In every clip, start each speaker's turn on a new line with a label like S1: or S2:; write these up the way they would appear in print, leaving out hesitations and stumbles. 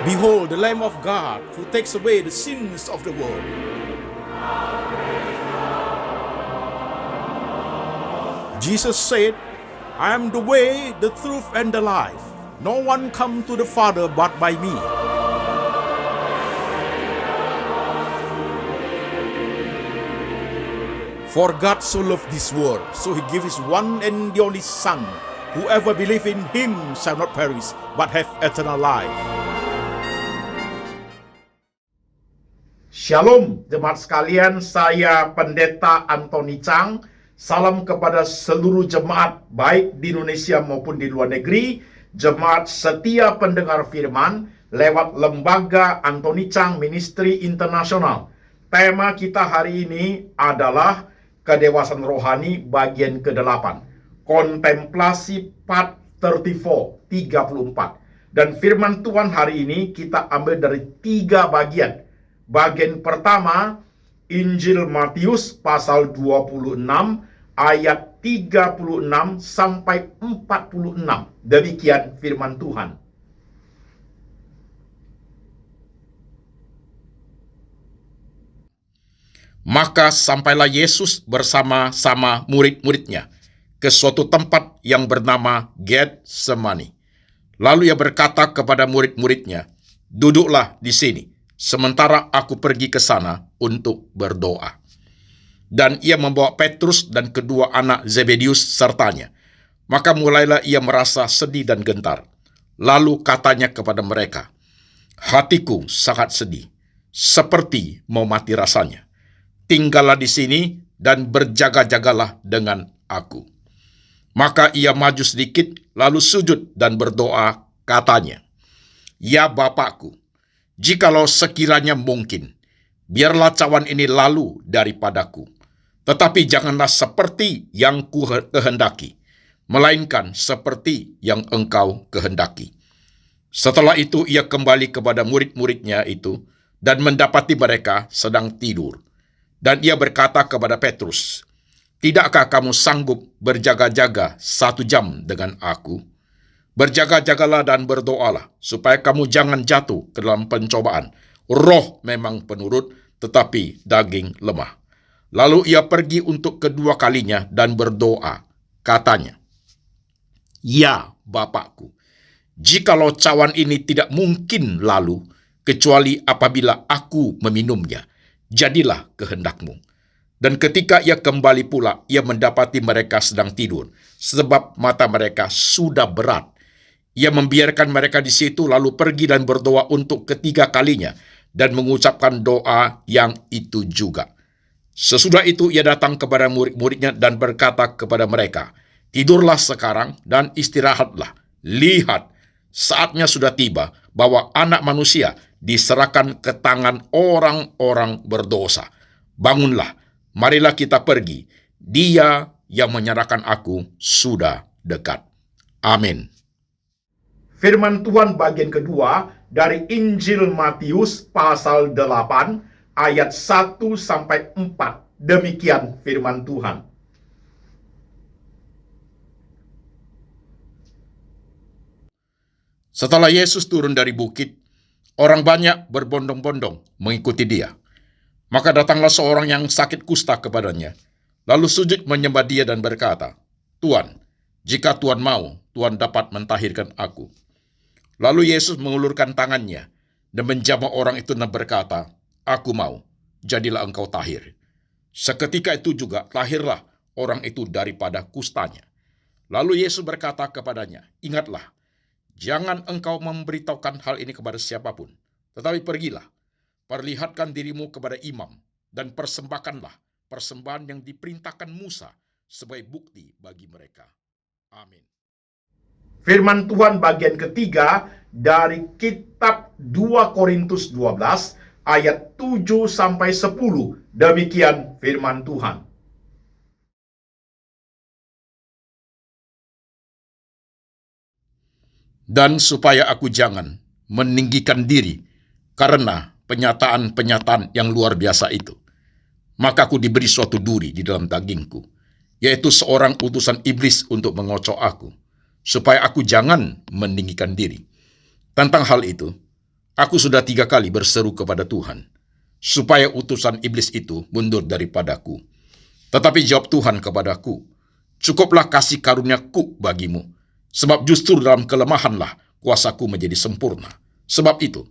S1: Behold the Lamb of God who takes away the sins of the world. Jesus said, I am the way, the truth, and the life. No one come to the Father but by me. For God so loved this world, so he gave his one and the only Son. Whoever believe in him shall not perish, but have eternal life.
S2: Shalom jemaat sekalian, saya Pendeta Antoni Chang. Salam kepada seluruh jemaat baik di Indonesia maupun di luar negeri, jemaat setia pendengar firman lewat lembaga Antoni Chang Ministry Internasional. Tema kita hari ini adalah kedewasaan rohani bagian ke-8. Kontemplasi part 34. Dan firman Tuhan hari ini kita ambil dari 3 bagian. Bagian pertama, Injil Matius pasal 26 ayat 36 sampai 46. Demikian firman Tuhan.
S3: Maka sampailah Yesus bersama-sama murid-muridnya ke suatu tempat yang bernama Getsemani. Lalu ia berkata kepada murid-muridnya, "Duduklah di sini, sementara aku pergi ke sana untuk berdoa." Dan ia membawa Petrus dan kedua anak Zebedius sertanya. Maka mulailah ia merasa sedih dan gentar. Lalu katanya kepada mereka, "Hatiku sangat sedih, seperti mau mati rasanya. Tinggallah di sini dan berjaga-jagalah dengan aku." Maka ia maju sedikit, lalu sujud dan berdoa, katanya, "Ya Bapakku, jikalau sekiranya mungkin, biarlah cawan ini lalu daripadaku. Tetapi janganlah seperti yang ku kehendaki, melainkan seperti yang Engkau kehendaki." Setelah itu ia kembali kepada murid-muridnya itu dan mendapati mereka sedang tidur. Dan ia berkata kepada Petrus, "Tidakkah kamu sanggup berjaga-jaga 1 jam dengan aku? Berjaga-jagalah dan berdoalah, supaya kamu jangan jatuh ke dalam pencobaan. Roh memang penurut, tetapi daging lemah." Lalu ia pergi untuk kedua kalinya dan berdoa, katanya, "Ya Bapakku, jikalau cawan ini tidak mungkin lalu, kecuali apabila aku meminumnya, jadilah kehendakmu." Dan ketika ia kembali pula, ia mendapati mereka sedang tidur, sebab mata mereka sudah berat. Ia membiarkan mereka di situ, lalu pergi dan berdoa untuk ketiga kalinya, dan mengucapkan doa yang itu juga. Sesudah itu ia datang kepada murid-muridnya dan berkata kepada mereka, "Tidurlah sekarang dan istirahatlah. Lihat, saatnya sudah tiba bahwa Anak Manusia diserahkan ke tangan orang-orang berdosa. Bangunlah, marilah kita pergi. Dia yang menyerahkan aku sudah dekat." Amin.
S2: Firman Tuhan bagian kedua dari Injil Matius pasal 8 ayat 1 sampai 4. Demikian firman Tuhan.
S3: Setelah Yesus turun dari bukit, orang banyak berbondong-bondong mengikuti dia. Maka datanglah seorang yang sakit kusta kepadanya, lalu sujud menyembah dia dan berkata, "Tuan, jika Tuan mau, Tuan dapat mentahirkan aku." Lalu Yesus mengulurkan tangannya dan menjamah orang itu dan berkata, "Aku mau, jadilah engkau tahir." Seketika itu juga lahirlah orang itu daripada kustanya. Lalu Yesus berkata kepadanya, "Ingatlah, jangan engkau memberitahukan hal ini kepada siapapun, tetapi pergilah, perlihatkan dirimu kepada imam, dan persembahkanlah persembahan yang diperintahkan Musa sebagai bukti bagi mereka." Amin.
S2: Firman Tuhan bagian ketiga dari kitab 2 Korintus 12 ayat 7 sampai 10. Demikian firman Tuhan.
S3: Dan supaya aku jangan meninggikan diri karena penyataan-penyataan yang luar biasa itu, maka aku diberi suatu duri di dalam dagingku, yaitu seorang utusan iblis untuk mengocok aku, supaya aku jangan meninggikan diri. Tentang hal itu, Aku sudah 3 kali berseru kepada Tuhan, supaya utusan iblis itu mundur daripadaku. Tetapi jawab Tuhan kepadaku, cukuplah kasih karuniaku bagimu, sebab justru dalam kelemahanlah kuasaku menjadi sempurna. Sebab itu,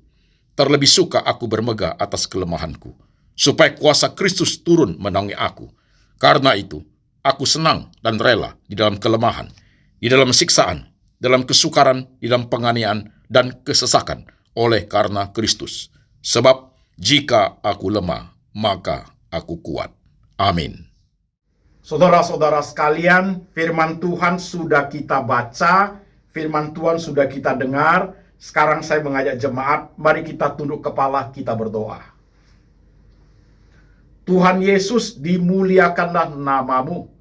S3: terlebih suka aku bermegah atas kelemahanku, supaya kuasa Kristus turun menaungi aku. Karena itu, aku senang dan rela di dalam kelemahan, di dalam siksaan, dalam kesukaran, di dalam penganiayaan dan kesesakan, oleh karena Kristus. Sebab jika aku lemah, maka aku kuat. Amin.
S2: Saudara-saudara sekalian, firman Tuhan sudah kita baca, firman Tuhan sudah kita dengar. Sekarang saya mengajak jemaat, mari kita tunduk kepala, kita berdoa. Tuhan Yesus, dimuliakanlah namamu.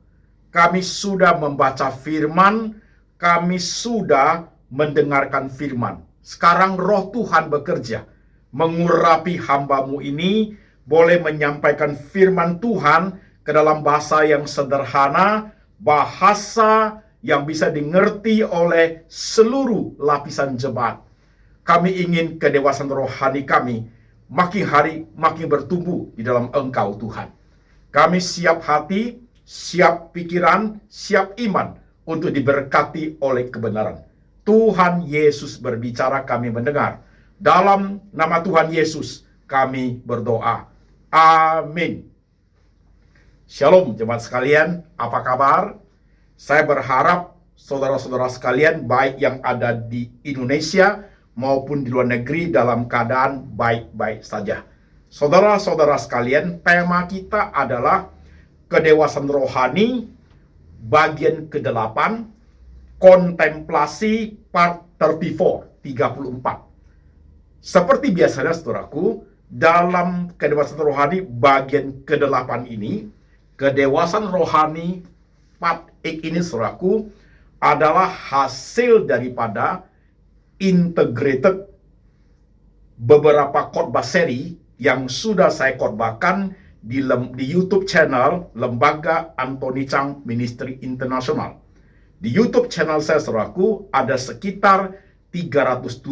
S2: Kami sudah membaca firman, kami sudah mendengarkan firman. Sekarang roh Tuhan bekerja, mengurapi hamba-Mu ini, boleh menyampaikan firman Tuhan ke dalam bahasa yang sederhana, bahasa yang bisa dimengerti oleh seluruh lapisan jemaat. Kami ingin kedewasaan rohani kami makin hari makin bertumbuh di dalam Engkau Tuhan. Kami siap hati, siap pikiran, siap iman untuk diberkati oleh kebenaran. Tuhan Yesus berbicara, kami mendengar. Dalam nama Tuhan Yesus kami berdoa. Amin. Shalom jemaat sekalian, apa kabar? Saya berharap saudara-saudara sekalian, baik yang ada di Indonesia maupun di luar negeri, dalam keadaan baik-baik saja. Saudara-saudara sekalian, tema kita adalah kedewasaan rohani bagian ke-8, kontemplasi part 34. Seperti biasanya saudaraku, dalam kedewasaan rohani bagian ke-8 ini, kedewasaan rohani part 8 ini saudaraku adalah hasil daripada integrated beberapa khotbah seri yang sudah saya khotbahkan di YouTube channel Lembaga Anthony Chang Ministry International. Di YouTube channel saya saudaraku ada sekitar 370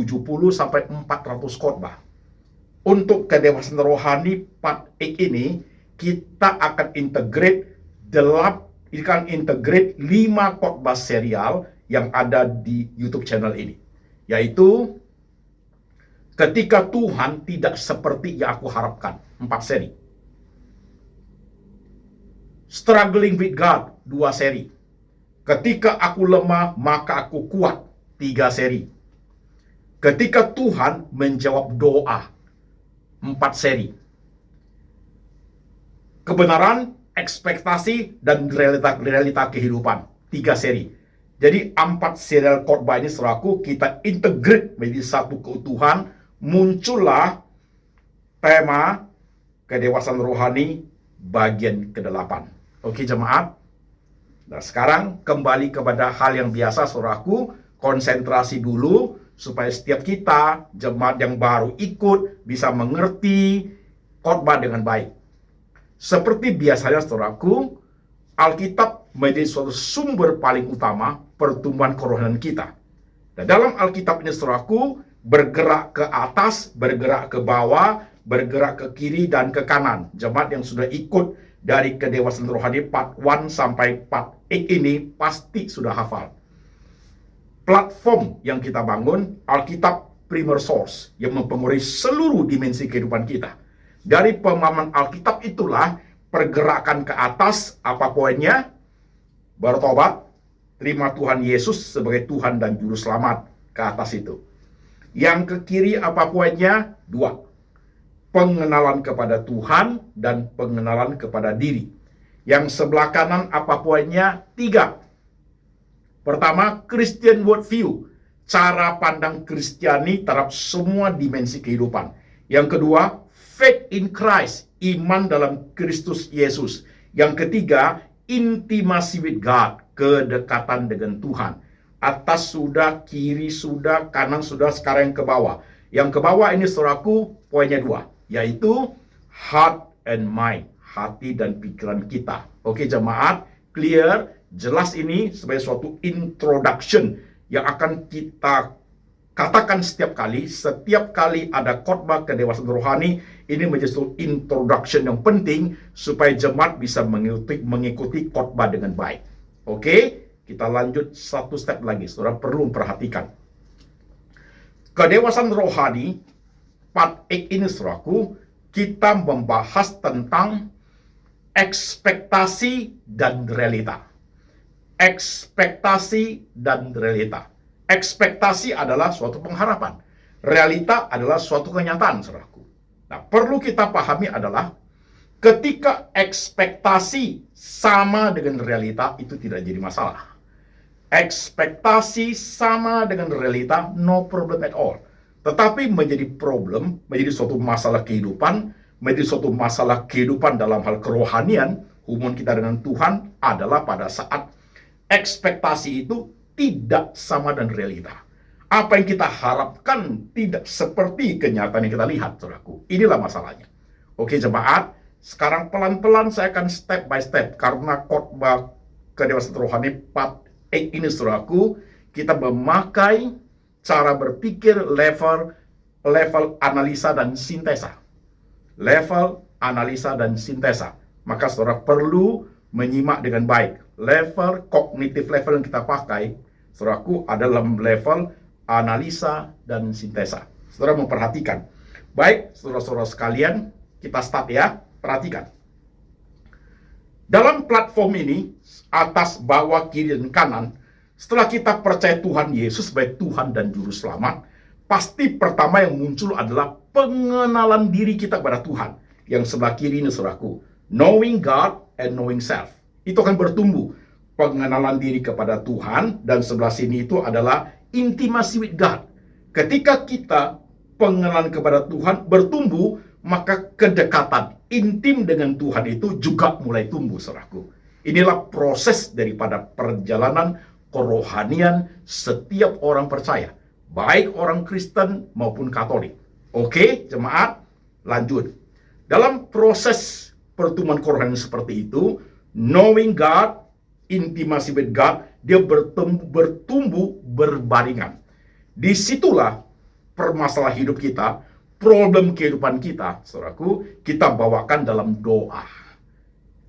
S2: sampai 400 khotbah. Untuk kedewasaan rohani part 8 ini kita akan integrate 5 khotbah serial yang ada di YouTube channel ini. Yaitu ketika Tuhan tidak seperti yang aku harapkan, 4 seri. Struggling with God, 2 seri. Ketika aku lemah, maka aku kuat, 3 seri. Ketika Tuhan menjawab doa, 4 seri. Kebenaran, ekspektasi, dan realita kehidupan, 3 seri. Jadi 4 serial khotbah ini saudaraku kita integrate menjadi satu keutuhan. Muncullah tema kedewasaan rohani bagian ke-8. Oke jemaat. Nah sekarang kembali kepada hal yang biasa saudaraku, konsentrasi dulu supaya setiap kita jemaat yang baru ikut bisa mengerti khotbah dengan baik. Seperti biasanya saudaraku, Alkitab menjadi suatu sumber paling utama pertumbuhan kerohanian kita. Dan dalam Alkitab ini saudaraku, bergerak ke atas, bergerak ke bawah, bergerak ke kiri dan ke kanan. Jemaat yang sudah ikut dari kedewasaan rohani part 1 sampai part 8 ini pasti sudah hafal. Platform yang kita bangun, Alkitab Primer Source, yang mempengaruhi seluruh dimensi kehidupan kita. Dari pemahaman Alkitab itulah pergerakan ke atas, apa poinnya? Bertobat, terima Tuhan Yesus sebagai Tuhan dan Juru Selamat, ke atas itu. Yang ke kiri apa poinnya? 2. Pengenalan kepada Tuhan dan pengenalan kepada diri. Yang sebelah kanan apa poinnya? 3. Pertama, Christian worldview, cara pandang Kristiani terhadap semua dimensi kehidupan. Yang kedua, faith in Christ, iman dalam Kristus Yesus. Yang ketiga, intimacy with God, kedekatan dengan Tuhan. Atas sudah, kiri sudah, kanan sudah, sekarang yang ke bawah. Yang ke bawah ini saudaraku, poinnya 2, yaitu heart and mind, hati dan pikiran kita. Oke jemaat, clear, jelas ini sebagai suatu introduction yang akan kita katakan setiap kali ada khotbah kedewasaan rohani, ini menjadi suatu introduction yang penting supaya jemaat bisa mengikuti khotbah dengan baik. Oke, kita lanjut satu step lagi. Saudara perlu memperhatikan. Kedewasaan rohani, part 8 ini saudaraku, kita membahas tentang ekspektasi dan realita. Ekspektasi dan realita. Ekspektasi adalah suatu pengharapan. Realita adalah suatu kenyataan, saudaraku. Nah, perlu kita pahami adalah ketika ekspektasi sama dengan realita, itu tidak jadi masalah. Ekspektasi sama dengan realita, no problem at all. Tetapi menjadi problem, menjadi suatu masalah kehidupan, menjadi suatu masalah kehidupan dalam hal kerohanian, hubungan kita dengan Tuhan adalah pada saat ekspektasi itu tidak sama dengan realita. Apa yang kita harapkan tidak seperti kenyataan yang kita lihat, saudaraku. Inilah masalahnya. Oke, jemaat. Sekarang pelan-pelan saya akan step by step. Karena khotbah kedewasaan rohani part 8 ini, saudaraku, kita memakai cara berpikir level analisa dan sintesa. Level analisa dan sintesa. Maka saudara perlu menyimak dengan baik. Level kognitif level yang kita pakai, saudaraku, adalah level analisa dan sintesa. Saudara memperhatikan. Baik, saudara-saudara sekalian, kita start ya. Perhatikan. Dalam platform ini, atas, bawah, kiri, dan kanan, setelah kita percaya Tuhan Yesus sebagai Tuhan dan Juru Selamat, pasti pertama yang muncul adalah pengenalan diri kita kepada Tuhan. Yang sebelah kiri ini, saudaraku. Knowing God and knowing self. Itu akan bertumbuh. Pengenalan diri kepada Tuhan, dan sebelah sini itu adalah intimacy with God. Ketika kita pengenalan kepada Tuhan bertumbuh, maka kedekatan intim dengan Tuhan itu juga mulai tumbuh, saudaraku. Inilah proses daripada perjalanan kerohanian setiap orang percaya, baik orang Kristen maupun Katolik. Oke, jemaat, lanjut. Dalam proses pertumbuhan kerohanian seperti itu, knowing God, intimacy with God, dia bertumbuh berbaringan. Disitulah permasalahan hidup kita, problem kehidupan kita, saudaraku, kita bawakan dalam doa.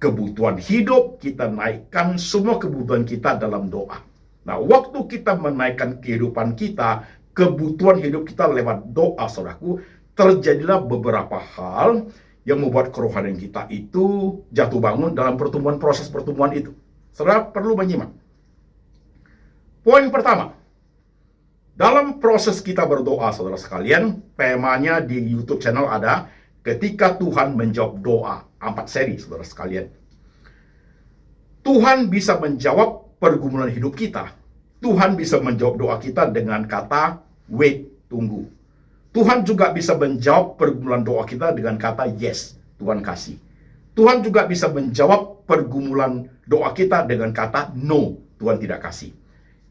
S2: Kebutuhan hidup, kita naikkan semua kebutuhan kita dalam doa. Nah, waktu kita menaikkan kehidupan kita, kebutuhan hidup kita lewat doa, saudaraku, terjadilah beberapa hal yang membuat kerohanian kita itu jatuh bangun dalam proses pertumbuhan itu. Saudara perlu menyimak. Poin pertama, dalam proses kita berdoa, saudara sekalian, temanya di YouTube channel ada ketika Tuhan menjawab doa, 4 seri, saudara sekalian. Tuhan bisa menjawab pergumulan hidup kita. Tuhan bisa menjawab doa kita dengan kata wait, tunggu. Tuhan juga bisa menjawab pergumulan doa kita dengan kata yes, Tuhan kasih. Tuhan juga bisa menjawab pergumulan doa kita dengan kata no, Tuhan tidak kasih.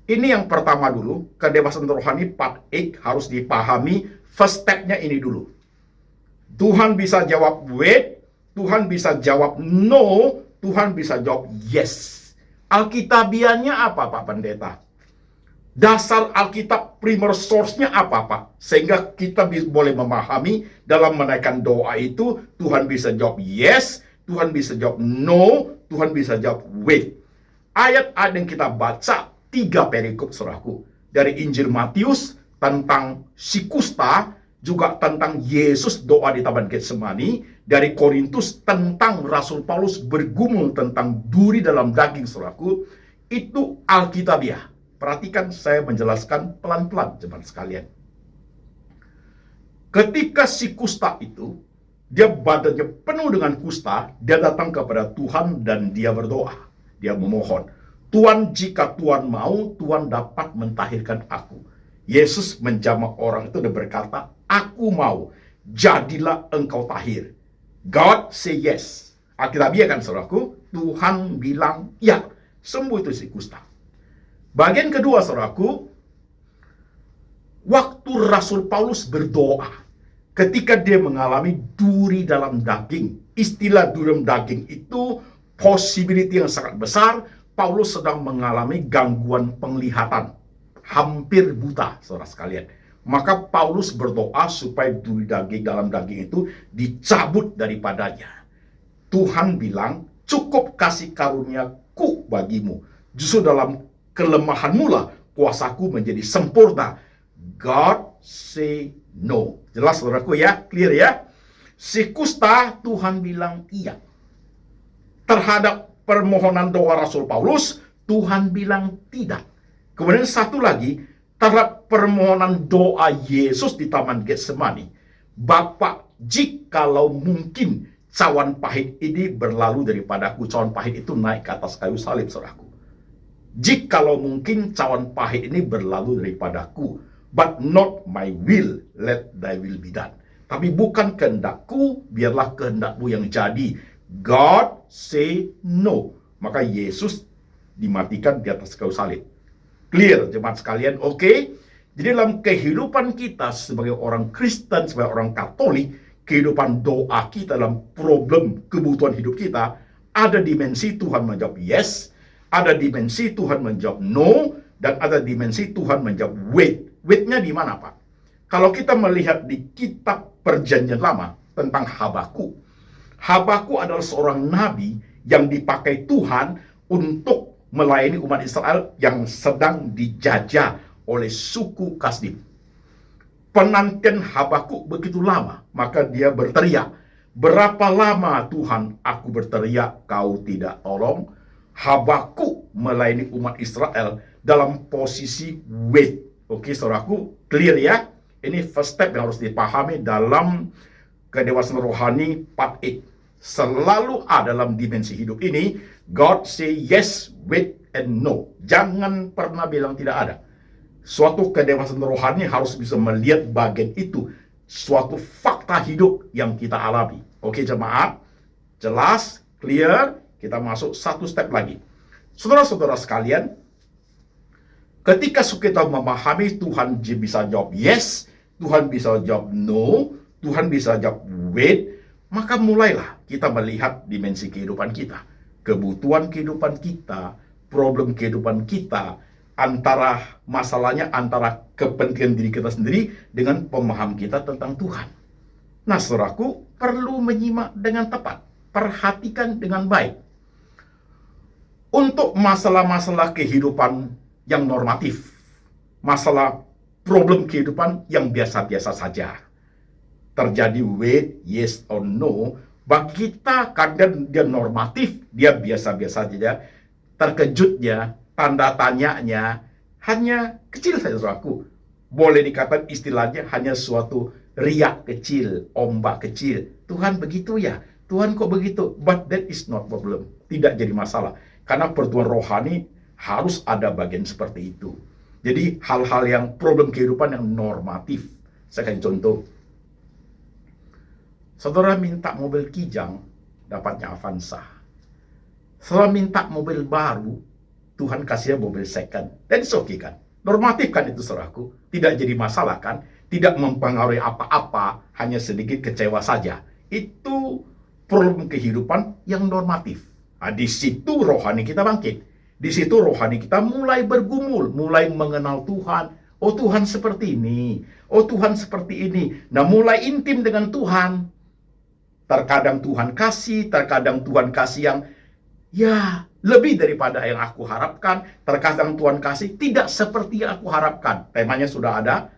S2: Ini yang pertama dulu, kedewasaan rohani part 8 harus dipahami, first step-nya ini dulu. Tuhan bisa jawab wait, Tuhan bisa jawab no, Tuhan bisa jawab yes. Alkitabiannya apa, Pak Pendeta? Dasar Alkitab primer source-nya apa, Pak? Sehingga kita boleh memahami dalam menaikkan doa itu, Tuhan bisa jawab yes, Tuhan bisa jawab no, Tuhan bisa jawab wait. Ayat-ayat yang kita baca, 3 perikop, saudaraku. Dari Injil Matius, tentang si kusta, juga tentang Yesus doa di Taman Getsemani. Dari Korintus, tentang Rasul Paulus bergumul tentang duri dalam daging, saudaraku. Itu Alkitabiah. Perhatikan, saya menjelaskan pelan-pelan, jemaat sekalian. Ketika si kusta itu, dia badannya penuh dengan kusta, dia datang kepada Tuhan dan dia berdoa. Dia memohon, Tuhan, jika Tuhan mau, Tuhan dapat mentahirkan aku. Yesus menjamah orang itu dan berkata, aku mau, jadilah engkau tahir. God say yes. Alkitabiah kan, saudaraku, Tuhan bilang ya, sembuh itu si kusta. Bagian kedua, saudaraku, waktu Rasul Paulus berdoa, ketika dia mengalami duri dalam daging, istilah duri dalam daging itu possibility yang sangat besar, Paulus sedang mengalami gangguan penglihatan, hampir buta, saudara sekalian. Maka Paulus berdoa supaya duri daging dalam daging itu dicabut daripadanya. Tuhan bilang, cukup kasih karuniaku bagimu. Justru dalam kelemahanmu lah kuasaku menjadi sempurna. God say no. Jelas saudaraku ya, clear ya. Si kusta Tuhan bilang iya. Terhadap permohonan doa Rasul Paulus, Tuhan bilang tidak. Kemudian satu lagi, terhadap permohonan doa Yesus di Taman Getsemani, Bapa, jikalau mungkin cawan pahit ini berlalu daripadaku. Cawan pahit itu naik ke atas kayu salib, saudaraku. Jikalau mungkin cawan pahit ini berlalu daripadaku, but not my will, let thy will be done. Tapi bukan kehendakku, biarlah kehendakmu yang jadi. God say no. Maka Yesus dimatikan di atas kayu salib. Clear, jemaat sekalian, oke? Jadi dalam kehidupan kita sebagai orang Kristen, sebagai orang Katolik, kehidupan doa kita dalam problem kebutuhan hidup kita, ada dimensi Tuhan menjawab yes, ada dimensi Tuhan menjawab no, dan ada dimensi Tuhan menjawab wait. Wait-nya di mana, Pak? Kalau kita melihat di kitab Perjanjian Lama tentang Habakuk, Habakuk adalah seorang nabi yang dipakai Tuhan untuk melayani umat Israel yang sedang dijajah oleh suku Kasdim. Penantian Habakuk begitu lama, maka dia berteriak, berapa lama Tuhan aku berteriak, kau tidak tolong? Habakuk melayani umat Israel dalam posisi wait. Oke, saudaraku, clear ya? Ini first step yang harus dipahami dalam kedewasaan rohani part 8. Selalu ada dalam dimensi hidup ini, God say yes, wait, and no. Jangan pernah bilang tidak ada. Suatu kedewasaan rohani harus bisa melihat bagian itu. Suatu fakta hidup yang kita alami. Oke jemaat, jelas, clear, kita masuk satu step lagi. Saudara-saudara sekalian, ketika kita memahami Tuhan bisa jawab yes, Tuhan bisa jawab no, Tuhan bisa jawab wait, maka mulailah kita melihat dimensi kehidupan kita. Kebutuhan kehidupan kita, problem kehidupan kita, antara masalahnya antara kepentingan diri kita sendiri dengan pemahaman kita tentang Tuhan. Nah, saudaraku, perlu menyimak dengan tepat, perhatikan dengan baik. Untuk masalah-masalah kehidupan yang normatif, masalah problem kehidupan yang biasa-biasa saja, terjadi wait, yes or no, bagi kita kadang dia normatif, dia biasa-biasa saja, terkejutnya, tanda tanyanya hanya kecil saja, saudaraku. Boleh dikatakan istilahnya hanya suatu riak kecil, ombak kecil. Tuhan begitu ya? Tuhan kok begitu? But that is not problem. Tidak jadi masalah. Karena pertumbuhan rohani harus ada bagian seperti itu. Jadi hal-hal yang problem kehidupan yang normatif. Saya kasih contoh. Saudara minta mobil Kijang, dapatnya Avanza. Saudara minta mobil baru, Tuhan kasihnya mobil second. Dan it's okay kan? Normatif kan itu, saudaraku? Tidak jadi masalah kan? Tidak mempengaruhi apa-apa, hanya sedikit kecewa saja. Itu problem kehidupan yang normatif. Nah, di situ rohani kita bangkit. Di situ rohani kita mulai bergumul, mulai mengenal Tuhan. Oh, Tuhan seperti ini. Oh, Tuhan seperti ini. Nah, mulai intim dengan Tuhan. Terkadang Tuhan kasih, terkadang Tuhan kasih yang ya lebih daripada yang aku harapkan. Terkadang Tuhan kasih tidak seperti yang aku harapkan. Temanya sudah ada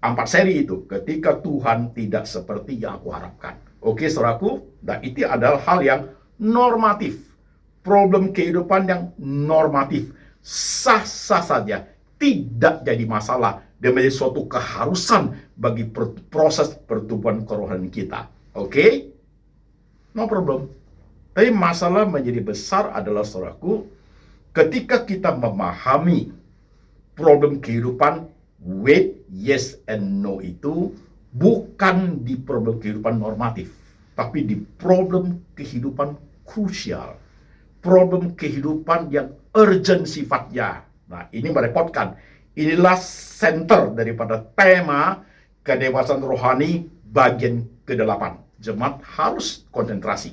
S2: 4 seri itu. Ketika Tuhan tidak seperti yang aku harapkan. Oke, saudaraku. Nah, itu adalah hal yang normatif. Problem kehidupan yang normatif. Sah-sah saja. Tidak jadi masalah. Dan menjadi suatu keharusan bagi proses pertumbuhan kerohanian kita. Oke? No problem. Tapi masalah menjadi besar adalah, saudaraku, ketika kita memahami problem kehidupan wait, yes, and no itu bukan di problem kehidupan normatif, tapi di problem kehidupan krusial, problem kehidupan yang urgent sifatnya. Nah, ini merepotkan. Inilah center daripada tema kedewasaan rohani bagian ke-8. Jemaat harus konsentrasi.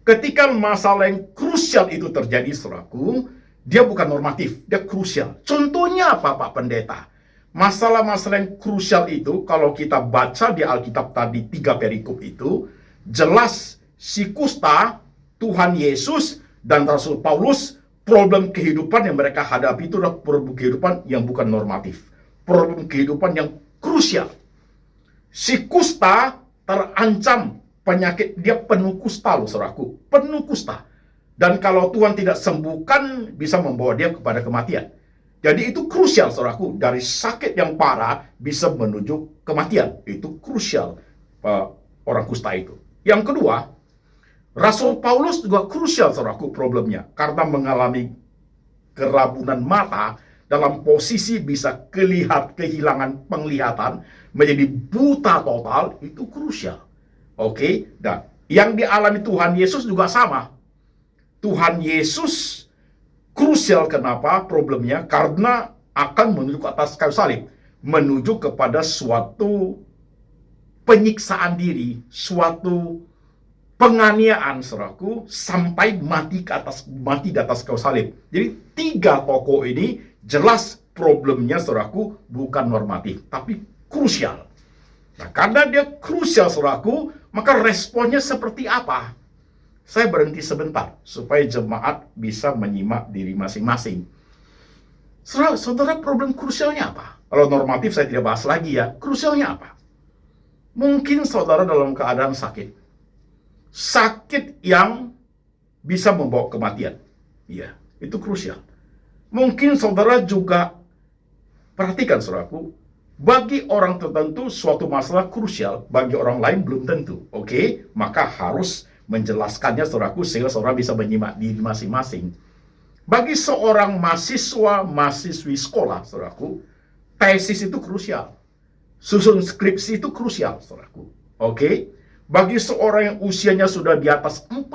S2: Ketika masalah yang krusial itu terjadi, saudaraku, dia bukan normatif, dia krusial. Contohnya apa, Pak Pendeta? Masalah-masalah yang krusial itu, kalau kita baca di Alkitab tadi 3 perikop itu, jelas si kusta, Tuhan Yesus, dan Rasul Paulus, problem kehidupan yang mereka hadapi itu adalah problem kehidupan yang bukan normatif. Problem kehidupan yang krusial. Si kusta terancam penyakit, dia penuh kusta loh saudaraku, penuh kusta. Dan kalau Tuhan tidak sembuhkan, bisa membawa dia kepada kematian. Jadi itu krusial saudaraku, dari sakit yang parah bisa menuju kematian. Itu krusial orang kusta itu. Yang kedua, Rasul Paulus juga krusial saudaraku problemnya, karena mengalami kerabunan mata dalam posisi bisa kehilangan penglihatan, menjadi buta total, itu krusial. Oke, dan yang dialami Tuhan Yesus juga sama. Tuhan Yesus krusial, kenapa problemnya? Karena akan menuju ke atas kayu salib, menuju kepada suatu penyiksaan diri, suatu penganiayaan saudaraku, sampai mati di atas kayu salib. Jadi 3 tokoh ini jelas problemnya saudaraku bukan normatif, tapi krusial. Nah, karena dia krusial saudaraku, maka responnya seperti apa? Saya berhenti sebentar supaya jemaat bisa menyimak diri masing-masing. Saudara, problem krusialnya apa? Kalau normatif saya tidak bahas lagi ya. Krusialnya apa? Mungkin saudara dalam keadaan sakit. Sakit yang bisa membawa kematian. Iya, itu krusial. Mungkin saudara juga, perhatikan saudaraku, bagi orang tertentu suatu masalah krusial, bagi orang lain belum tentu. Oke, maka harus menjelaskannya saudaraku sehingga saudara bisa menyimak diri masing-masing. Bagi seorang mahasiswi sekolah saudaraku, tesis itu krusial. Susun skripsi itu krusial saudaraku. Oke? Bagi seorang yang usianya sudah di atas 40,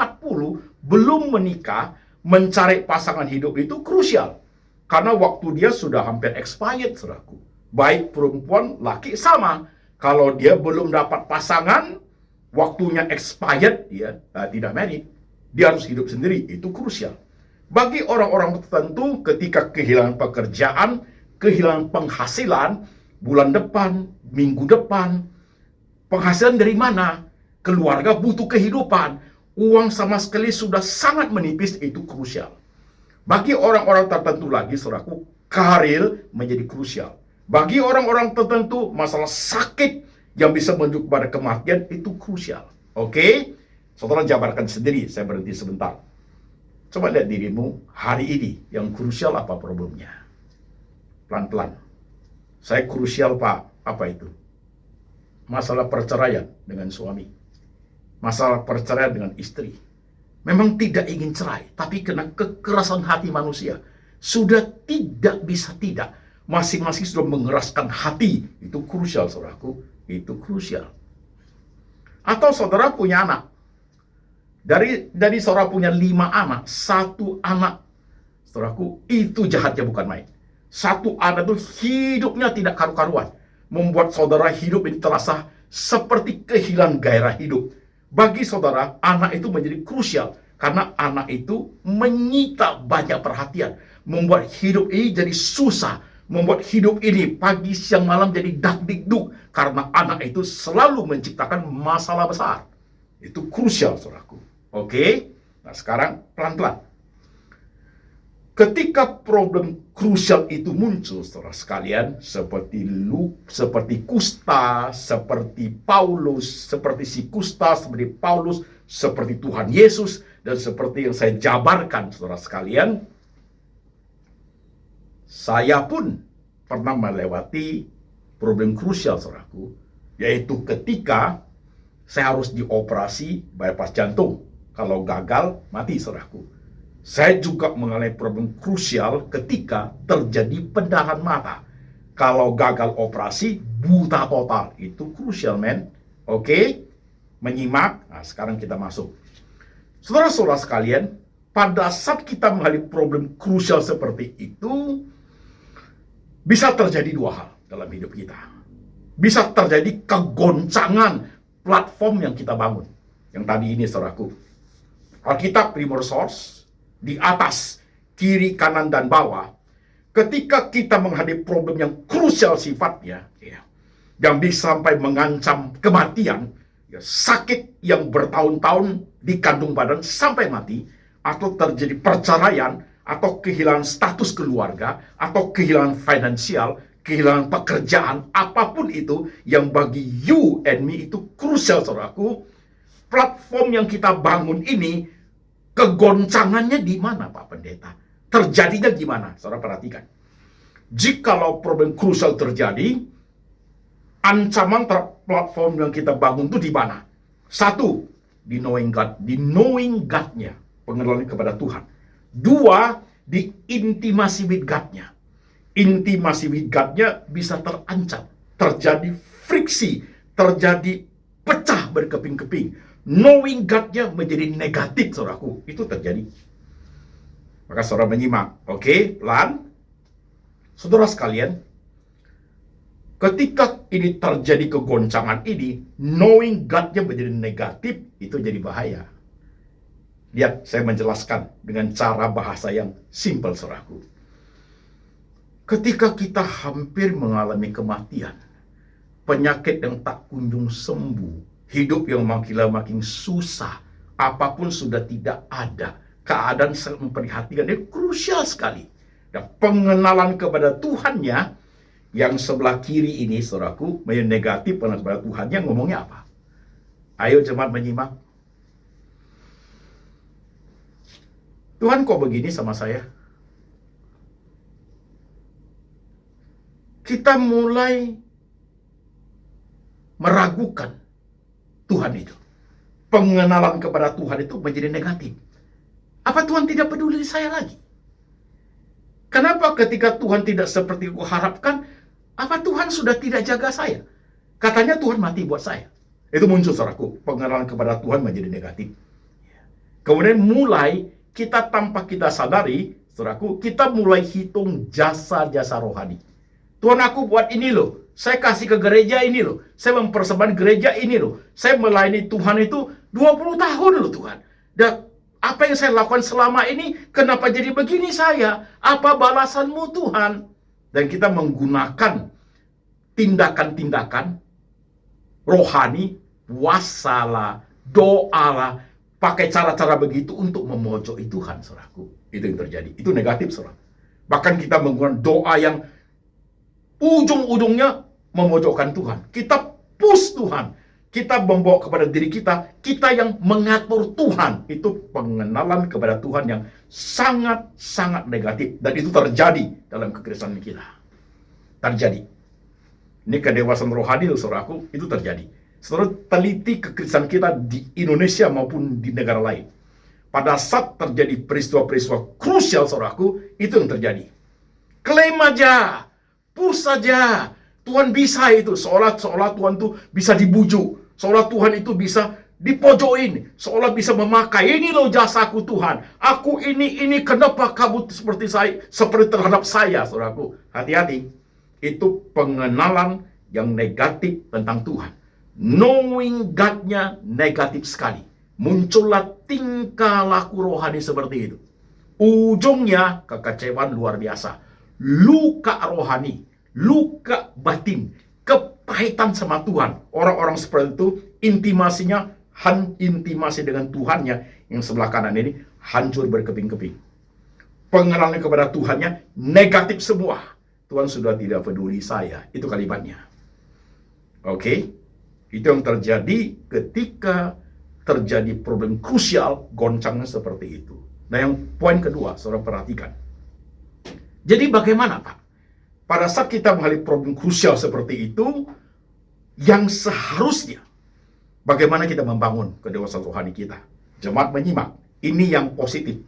S2: belum menikah, mencari pasangan hidup itu krusial. Karena waktu dia sudah hampir expired saudaraku. Baik perempuan, laki sama. Kalau dia belum dapat pasangan, waktunya expired, dia tidak married. Dia harus hidup sendiri, itu krusial. Bagi orang-orang tertentu, ketika kehilangan pekerjaan, kehilangan penghasilan, bulan depan, minggu depan, penghasilan dari mana? Keluarga butuh kehidupan, uang sama sekali sudah sangat menipis, itu krusial. Bagi orang-orang tertentu lagi, saudaraku, karir menjadi krusial. Bagi orang-orang tertentu, masalah sakit yang bisa menuju kepada kematian itu krusial. Oke? Saudara jabarkan sendiri, saya berhenti sebentar. Coba lihat dirimu hari ini, yang krusial apa problemnya? Pelan-pelan. Saya krusial Pak, apa itu? Masalah perceraian dengan suami. Masalah perceraian dengan istri. Memang tidak ingin cerai, tapi kena kekerasan hati manusia. Sudah tidak bisa tidak. Masing-masing sudah mengeraskan hati. Itu krusial saudaraku. Itu krusial. Atau saudara punya anak. Dari saudara punya 5 anak, 1 anak, saudaraku, itu jahatnya bukan main. 1 anak itu hidupnya tidak karu-karuan. Membuat saudara hidup ini terasa seperti kehilangan gairah hidup. Bagi saudara, anak itu menjadi krusial. Karena anak itu menyita banyak perhatian. Membuat hidup ini jadi susah. Membuat hidup ini pagi, siang, malam jadi dak-dikduk. Karena anak itu selalu menciptakan masalah besar. Itu krusial, saudaraku. Oke? Nah, sekarang pelan-pelan. Ketika problem krusial itu muncul, saudara sekalian, seperti kusta, seperti Paulus, seperti si kusta, seperti Paulus, seperti Tuhan Yesus, dan seperti yang saya jabarkan, saudara sekalian, saya pun pernah melewati problem krusial, saudaraku, yaitu ketika saya harus dioperasi bypass jantung. Kalau gagal, mati, saudaraku. Saya juga mengalami problem krusial ketika terjadi pendarahan mata. Kalau gagal operasi, buta total. Itu krusial, men. Oke? Menyimak. Nah, sekarang kita masuk. Saudara-saudara sekalian, pada saat kita mengalami problem krusial seperti itu, bisa terjadi 2 hal dalam hidup kita. Bisa terjadi kegoncangan platform yang kita bangun. Yang tadi ini, saudaraku. Alkitab Primary Source, di atas, kiri, kanan, dan bawah, ketika kita menghadapi problem yang krusial sifatnya, ya, yang bisa sampai mengancam kematian, ya, sakit yang bertahun-tahun di kandung badan sampai mati, atau terjadi perceraian, atau kehilangan status keluarga, atau kehilangan finansial, kehilangan pekerjaan, apapun itu yang bagi you and me itu krusial, saudaraku. Platform yang kita bangun ini, kegoncangannya di mana, Pak Pendeta? Terjadinya gimana? Saudara perhatikan. Jikalau problem krusial terjadi, ancaman terhadap platform yang kita bangun itu di mana? Satu, di knowing God, di knowing God-nya, pengenalan kepada Tuhan. Dua, di intimasi with God-nya. Intimasi with God-nya bisa terancam, terjadi friksi, terjadi pecah berkeping-keping. Knowing God-nya menjadi negatif, saudaraku. Itu terjadi. Maka saudara menyimak. Oke, pelan. Saudara sekalian, ketika ini terjadi kegoncangan ini, knowing God-nya menjadi negatif, itu jadi bahaya. Lihat, saya menjelaskan dengan cara bahasa yang simpel, saudaraku. Ketika kita hampir mengalami kematian, penyakit yang tak kunjung sembuh, hidup yang makin lama makin susah, apapun sudah tidak ada, keadaan sangat memprihatinkan, ini krusial sekali. Dan pengenalan kepada Tuhannya, yang sebelah kiri ini, saudaraku, yang negatif pengenalan kepada Tuhannya, ngomongnya apa? Ayo jemaat menyimak. Tuhan kok begini sama saya? Kita mulai meragukan Tuhan itu. Pengenalan kepada Tuhan itu menjadi negatif. Apa Tuhan tidak peduli saya lagi? Kenapa ketika Tuhan tidak seperti aku harapkan, apa Tuhan sudah tidak jaga saya? Katanya Tuhan mati buat saya. Itu muncul, saudaraku, pengenalan kepada Tuhan menjadi negatif. Kemudian mulai kita tanpa kita sadari, saudaraku, kita mulai hitung jasa-jasa rohani. Tuhan, aku buat ini loh. Saya kasih ke gereja ini loh. Saya mempersembahkan gereja ini loh. Saya melayani Tuhan itu 20 tahun loh Tuhan. Dan apa yang saya lakukan selama ini, kenapa jadi begini saya? Apa balasanmu Tuhan? Dan kita menggunakan tindakan-tindakan rohani, puasalah, doalah, pakai cara-cara begitu untuk memojok Tuhan, saudaraku. Itu yang terjadi. Itu negatif, saudara. Bahkan kita menggunakan doa yang ujung-ujungnya memojokkan Tuhan. Kita push Tuhan. Kita membawa kepada diri kita, kita yang mengatur Tuhan. Itu pengenalan kepada Tuhan yang sangat-sangat negatif. Dan itu terjadi dalam kekristenan kita. Terjadi. Ini kedewasaan rohani, saudaraku, itu terjadi. Saudara teliti kekristenan kita di Indonesia maupun di negara lain. Pada saat terjadi peristiwa-peristiwa krusial, saudaraku, itu yang terjadi. Klaim aja, push saja. Tuhan bisa itu, seolah-olah Tuhan itu bisa dibujuk, seolah Tuhan itu bisa dipojokin, seolah bisa memakai. Ini loh jasaku Tuhan, aku ini kenapa kamu seperti terhadap saya, saudaraku. Hati-hati, itu pengenalan yang negatif tentang Tuhan. Knowing God-nya negatif sekali. Muncullah tingkah laku rohani seperti itu. Ujungnya kekecewaan luar biasa, luka rohani, luka batin, kepahitan sama Tuhan. Orang-orang seperti itu intimasi dengan Tuhannya yang sebelah kanan ini hancur berkeping-keping. Pengenalan kepada Tuhannya negatif semua. Tuhan sudah tidak peduli saya. Itu kalimatnya. Oke? Itu yang terjadi ketika terjadi problem krusial, goncangnya seperti itu. Nah, yang poin kedua, saudara perhatikan. Jadi bagaimana, Pak? Pada saat kita menghadapi problem krusial seperti itu, yang seharusnya bagaimana kita membangun kedewasaan rohani kita? Jemaat menyimak, ini yang positif.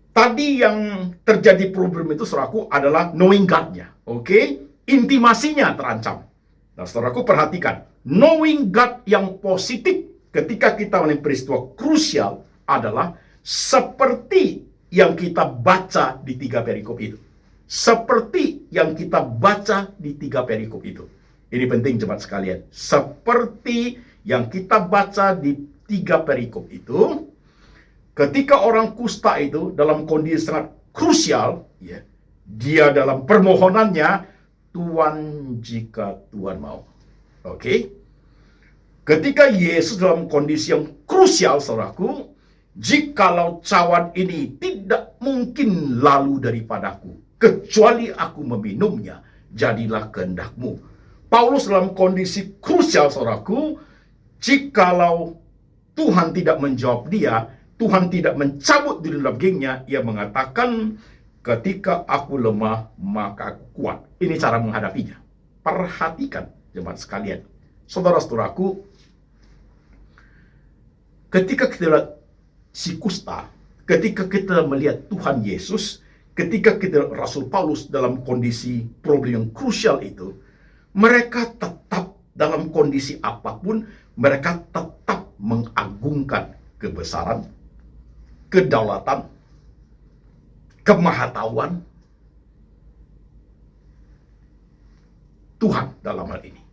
S2: Tadi yang terjadi problem itu, saudaraku, adalah knowing God-nya. Oke? Intimasinya terancam. Nah, saudaraku perhatikan, knowing God yang positif ketika kita mengalami peristiwa krusial adalah seperti yang kita baca di 3 perikop itu. Seperti yang kita baca di 3 perikop itu. Ini penting jemaat sekalian. Seperti yang kita baca di 3 perikop itu, ketika orang kusta itu dalam kondisi sangat krusial, ya, Dia dalam permohonannya, Tuhan jika Tuhan mau. Oke? Ketika Yesus dalam kondisi yang krusial, saudaraku, jikalau cawan ini tidak mungkin lalu daripadaku, kecuali aku meminumnya, jadilah kehendakmu. Paulus dalam kondisi krusial, saudaraku, jikalau Tuhan tidak menjawab dia, Tuhan tidak mencabut diri dagingnya, ia mengatakan, ketika aku lemah, maka aku kuat. Ini cara menghadapinya. Perhatikan, jemaat sekalian. Saudara-saudaraku, ketika kita lihat si kusta, ketika kita melihat Tuhan Yesus, ketika kita lihat Rasul Paulus dalam kondisi problem yang krusial itu, mereka tetap dalam kondisi apapun, mereka tetap mengagungkan kebesaran, kedaulatan, kemahatauan Tuhan dalam hal ini.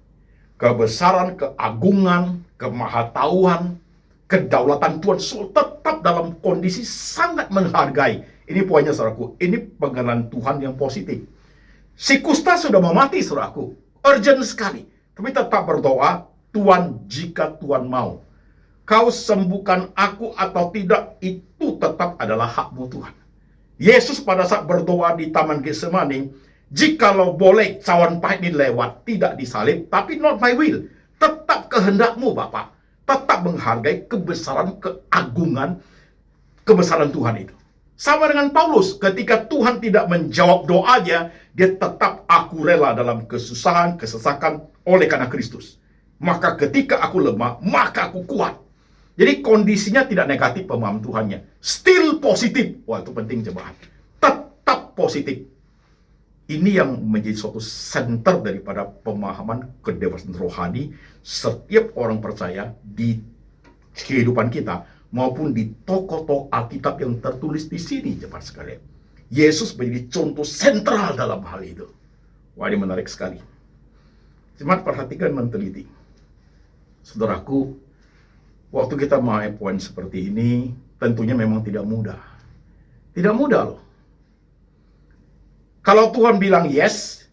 S2: Kebesaran, keagungan, kemahatauan, kedaulatan Tuhan tetap dalam kondisi sangat menghargai. Ini poinnya, saudaraku. Ini pengenalan Tuhan yang positif. Si kusta sudah mau mati, saudaraku. Urgent sekali. Tapi tetap berdoa, Tuhan jika Tuhan mau. Kau sembuhkan aku atau tidak, itu tetap adalah hakmu Tuhan. Yesus pada saat berdoa di Taman Getsemani, jikalau boleh cawan pahit ini lewat, tidak disalib, tapi not my will. Tetap kehendakmu, Bapak. Tetap menghargai kebesaran, keagungan, kebesaran Tuhan itu. Sama dengan Paulus, ketika Tuhan tidak menjawab doanya, dia tetap aku rela dalam kesusahan, kesesakan oleh karena Kristus. Maka ketika aku lemah, maka aku kuat. Jadi kondisinya tidak negatif pemahaman Tuhannya. Still positif. Wah, itu penting jemaat. Tetap positif. Ini yang menjadi suatu center daripada pemahaman kedewasaan rohani setiap orang percaya di kehidupan kita maupun di tokoh-tokoh Alkitab yang tertulis di sini, jemaat sekalian. Yesus menjadi contoh sentral dalam hal itu. Wah, ini menarik sekali. Jemaat, perhatikan, meneliti. Saudaraku, waktu kita memahami poin seperti ini, tentunya memang tidak mudah. Tidak mudah loh. Kalau Tuhan bilang yes,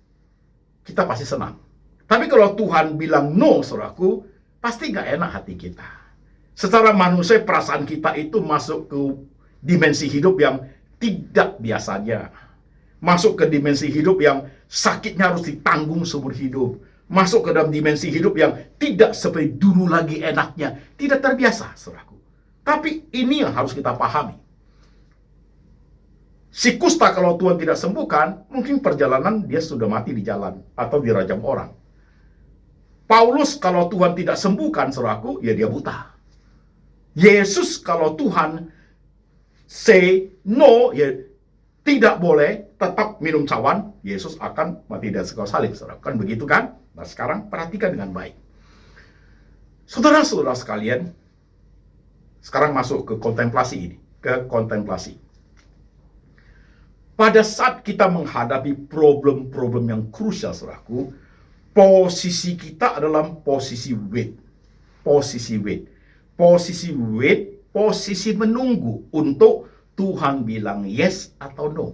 S2: kita pasti senang. Tapi kalau Tuhan bilang no, saudaraku, pasti nggak enak hati kita. Secara manusia, perasaan kita itu masuk ke dimensi hidup yang tidak biasanya. Masuk ke dimensi hidup yang sakitnya harus ditanggung seumur hidup. Masuk ke dalam dimensi hidup yang tidak seperti dulu lagi enaknya. Tidak terbiasa, saudaraku. Tapi ini yang harus kita pahami. Si kusta kalau Tuhan tidak sembuhkan, mungkin perjalanan dia sudah mati di jalan atau dirajam orang. Paulus kalau Tuhan tidak sembuhkan, saudaraku, ya dia buta. Yesus kalau Tuhan say no, ya tidak boleh tetap minum cawan, Yesus akan mati di atas kayu salib, saudara. Kan begitu kan? Nah, sekarang perhatikan dengan baik. Saudara-saudara sekalian, sekarang masuk ke kontemplasi ini, ke kontemplasi. Pada saat kita menghadapi problem-problem yang krusial, saudaraku, posisi kita adalah posisi wait. Posisi wait. Posisi wait, posisi menunggu untuk Tuhan bilang yes atau no.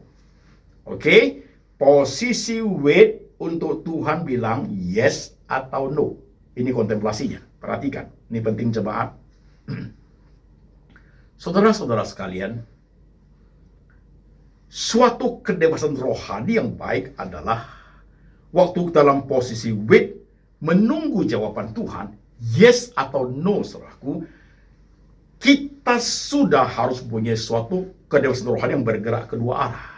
S2: Oke? Posisi wait untuk Tuhan bilang yes atau no. Ini kontemplasinya. Perhatikan. Ini penting jemaat. Saudara-saudara sekalian, suatu kedewasaan rohani yang baik adalah waktu dalam posisi wait, menunggu jawaban Tuhan, yes atau no, saudaraku, kita sudah harus punya suatu kedewasaan rohani yang bergerak kedua arah.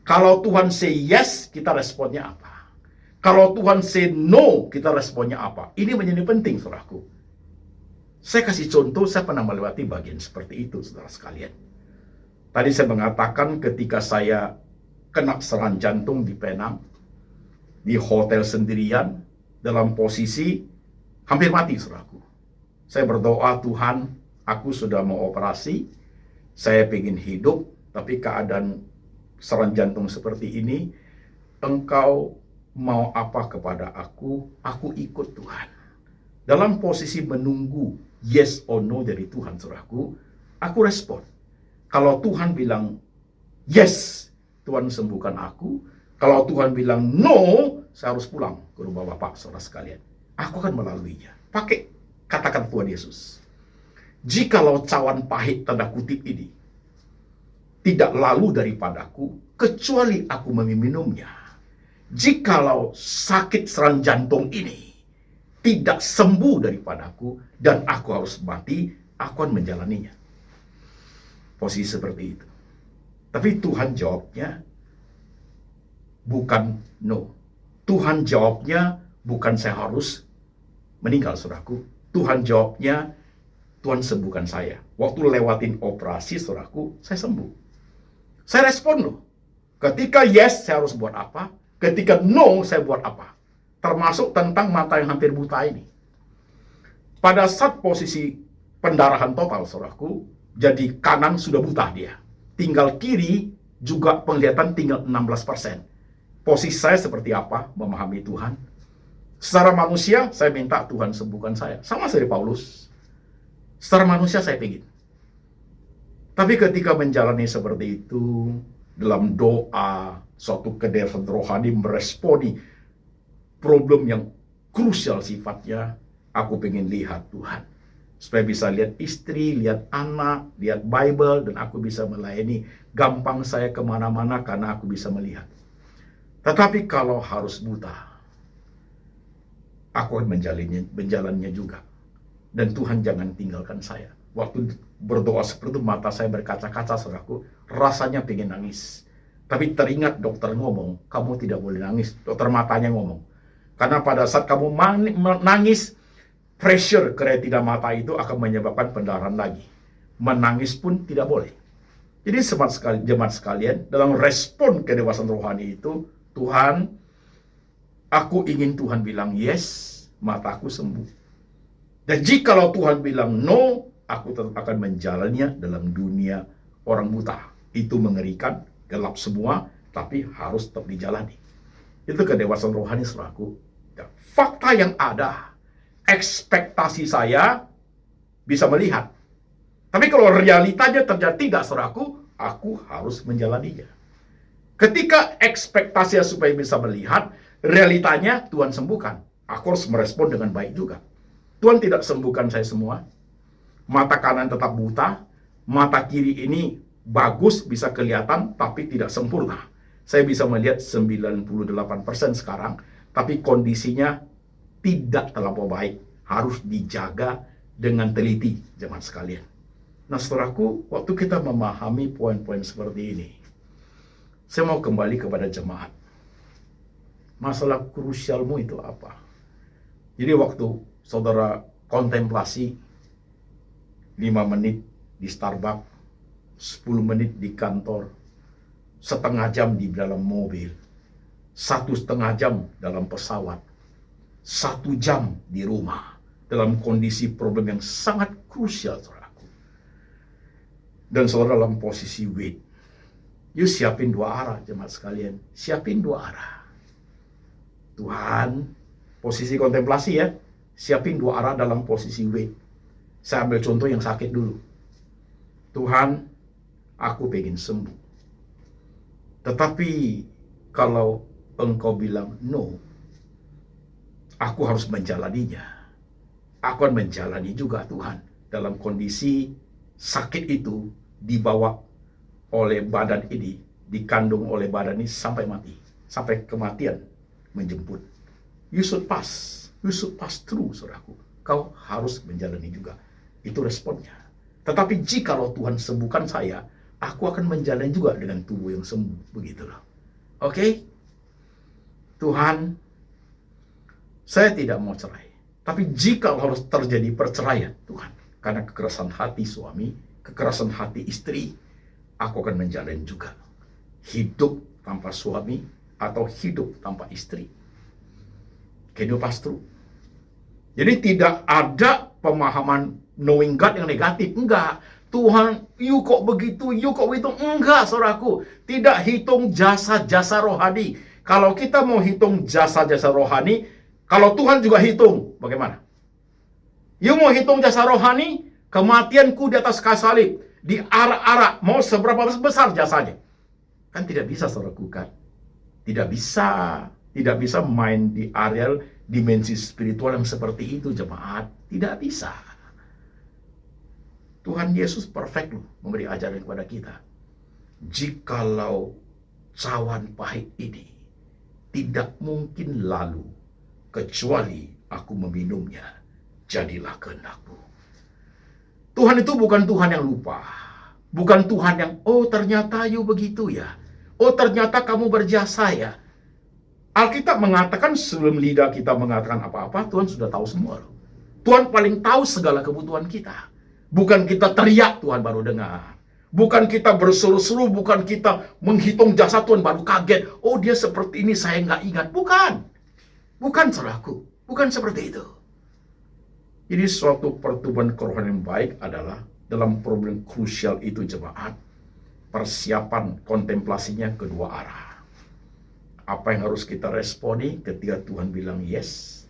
S2: Kalau Tuhan say yes, kita responnya apa? Kalau Tuhan say no, kita responnya apa? Ini menjadi penting, saudaraku. Saya kasih contoh, saya pernah melewati bagian seperti itu, saudara sekalian. Tadi saya mengatakan ketika saya kena serangan jantung di Penang, di hotel sendirian, dalam posisi hampir mati, saudaraku. Saya berdoa, Tuhan, aku sudah mau operasi, saya ingin hidup, tapi keadaan serangan jantung seperti ini, Engkau mau apa kepada aku ikut Tuhan. Dalam posisi menunggu yes or no dari Tuhan, saudaraku, aku respon. Kalau Tuhan bilang yes, Tuhan sembuhkan aku. Kalau Tuhan bilang no, saya harus pulang ke rumah Bapak, saudara sekalian. Aku akan melaluinya. Pakai katakan Tuhan Yesus. Jikalau cawan pahit tanda kutip ini tidak lalu daripadaku, kecuali aku meminumnya. Jikalau sakit serangan jantung ini tidak sembuh daripadaku, dan aku harus mati, aku akan menjalaninya. Posisi seperti itu. Tapi Tuhan jawabnya bukan no. Tuhan jawabnya bukan saya harus meninggal, saudaraku. Tuhan jawabnya, Tuhan sembuhkan saya. Waktu lewatin operasi, saudaraku, saya sembuh. Saya respon loh. Ketika yes, saya harus buat apa? Ketika no, saya buat apa? Termasuk tentang mata yang hampir buta ini. Pada saat posisi pendarahan total, saudaraku, jadi kanan sudah buta dia. Tinggal kiri juga penglihatan tinggal 16%. Posisi saya seperti apa? Memahami Tuhan. Secara manusia, saya minta Tuhan sembuhkan saya. Sama seperti Paulus. Secara manusia saya ingin. Tapi ketika menjalani seperti itu, dalam doa, suatu kedewasan rohani meresponi problem yang krusial sifatnya, aku pengen lihat Tuhan. Supaya bisa lihat istri, lihat anak, lihat Bible, dan aku bisa melayani. Gampang saya kemana-mana karena aku bisa melihat. Tetapi kalau harus buta, aku akan menjalannya juga. Dan Tuhan jangan tinggalkan saya. Waktu berdoa seperti itu, mata saya berkaca-kaca, saudaraku. Rasanya pengen nangis. Tapi teringat dokter ngomong, kamu tidak boleh nangis. Dokter matanya ngomong. Karena pada saat kamu menangis, pressure ke retina mata itu akan menyebabkan pendarahan lagi. Menangis pun tidak boleh. Jadi jemaat sekalian, dalam respon kedewasaan rohani itu, Tuhan, aku ingin Tuhan bilang yes, mataku sembuh. Dan jikalau Tuhan bilang no, aku tetap akan menjalannya dalam dunia orang buta. Itu mengerikan, gelap semua, tapi harus tetap dijalani. Itu kedewasaan rohani, saudaraku. Fakta yang ada, ekspektasi saya bisa melihat. Tapi kalau realitanya terjadi tidak, saudaraku, aku harus menjalaninya. Ketika ekspektasi supaya bisa melihat, realitanya Tuhan sembuhkan. Aku harus merespon dengan baik juga. Tuhan tidak sembuhkan saya semua. Mata kanan tetap buta, mata kiri ini bagus, bisa kelihatan, tapi tidak sempurna. Saya bisa melihat 98% sekarang, tapi kondisinya tidak terlalu baik. Harus dijaga dengan teliti, jemaat sekalian. Nah, saudaraku, waktu kita memahami poin-poin seperti ini, saya mau kembali kepada jemaat. Masalah krusialmu itu apa? Jadi waktu saudara kontemplasi 5 menit di Starbucks, 10 menit di kantor, setengah jam di dalam mobil, 1,5 jam dalam pesawat, 1 jam di rumah, dalam kondisi problem yang sangat krusial, saudaraku. Dan saudara dalam posisi wait. Yuk siapin 2 arah, jemaat sekalian. Siapin 2 arah. Tuhan, posisi kontemplasi ya. Siapin 2 arah dalam posisi wait. Saya ambil contoh yang sakit dulu. Tuhan, aku pengen sembuh. Tetapi kalau engkau bilang no, aku harus menjalaninya. Aku akan menjalani juga, Tuhan. Dalam kondisi sakit itu dibawa oleh badan ini, dikandung oleh badan ini sampai mati, sampai kematian menjemput. You should pass through, saudaraku. Kau harus menjalani juga. Itu responnya. Tetapi jikalau Tuhan sembuhkan saya, aku akan menjalani juga dengan tubuh yang sembuh. Begitulah. Oke? Tuhan, saya tidak mau cerai. Tapi jika harus terjadi perceraian, Tuhan, karena kekerasan hati suami, kekerasan hati istri, aku akan menjalani juga. Hidup tanpa suami atau hidup tanpa istri. Can you pass through? Jadi tidak ada pemahaman knowing God yang negatif. Enggak. Tuhan, you kok begitu, you kok begitu. Enggak, saudaraku. Tidak hitung jasa-jasa rohani. Kalau kita mau hitung jasa-jasa rohani, kalau Tuhan juga hitung, bagaimana? You mau hitung jasa rohani, kematianku di atas kayu salib, di arak-arak, mau seberapa besar jasanya? Kan tidak bisa, saudaraku, kan? Tidak bisa main di areal dimensi spiritual yang seperti itu, jemaat. Tidak bisa. Tuhan Yesus perfect loh memberi ajaran kepada kita. Jikalau cawan pahit ini tidak mungkin lalu kecuali aku meminumnya, jadilah kehendakmu. Tuhan itu bukan Tuhan yang lupa. Bukan Tuhan yang, oh ternyata you begitu ya. Oh ternyata kamu berjasa ya. Alkitab mengatakan sebelum lidah kita mengatakan apa-apa, Tuhan sudah tahu semua loh. Tuhan paling tahu segala kebutuhan kita. Bukan kita teriak Tuhan baru dengar. Bukan kita berseru-seru, bukan kita menghitung jasa Tuhan baru kaget. Oh dia seperti ini, saya nggak ingat. Bukan. Bukan, saudaraku. Bukan seperti itu. Jadi suatu pertumbuhan kerohanian yang baik adalah dalam problem krusial itu, jemaat, persiapan kontemplasinya kedua arah. Apa yang harus kita responi ketika Tuhan bilang yes?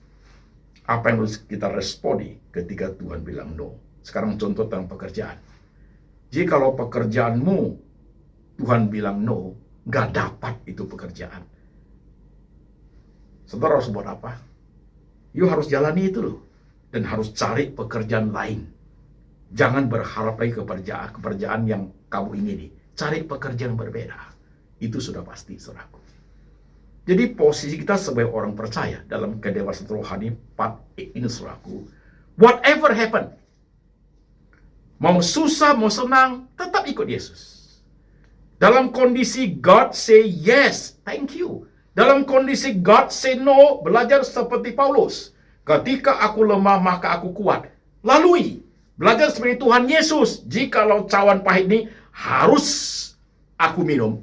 S2: Apa yang harus kita responi ketika Tuhan bilang no? Sekarang contoh tentang pekerjaan. Jika kalau pekerjaanmu Tuhan bilang no, nggak dapat itu pekerjaan. Saudara harus buat apa? You harus jalani itu loh. Dan harus cari pekerjaan lain. Jangan berharap lagi kepada pekerjaan yang kamu ingini. Cari pekerjaan berbeda. Itu sudah pasti, saudaraku. Jadi posisi kita sebagai orang percaya dalam kedewasaan rohani part ini, saudaraku. Whatever happen, mau susah, mau senang, tetap ikut Yesus. Dalam kondisi God say yes, thank you. Dalam kondisi God say no, belajar seperti Paulus. Ketika aku lemah, maka aku kuat. Lalui. Belajar seperti Tuhan Yesus. Jikalau cawan pahit ini harus aku minum,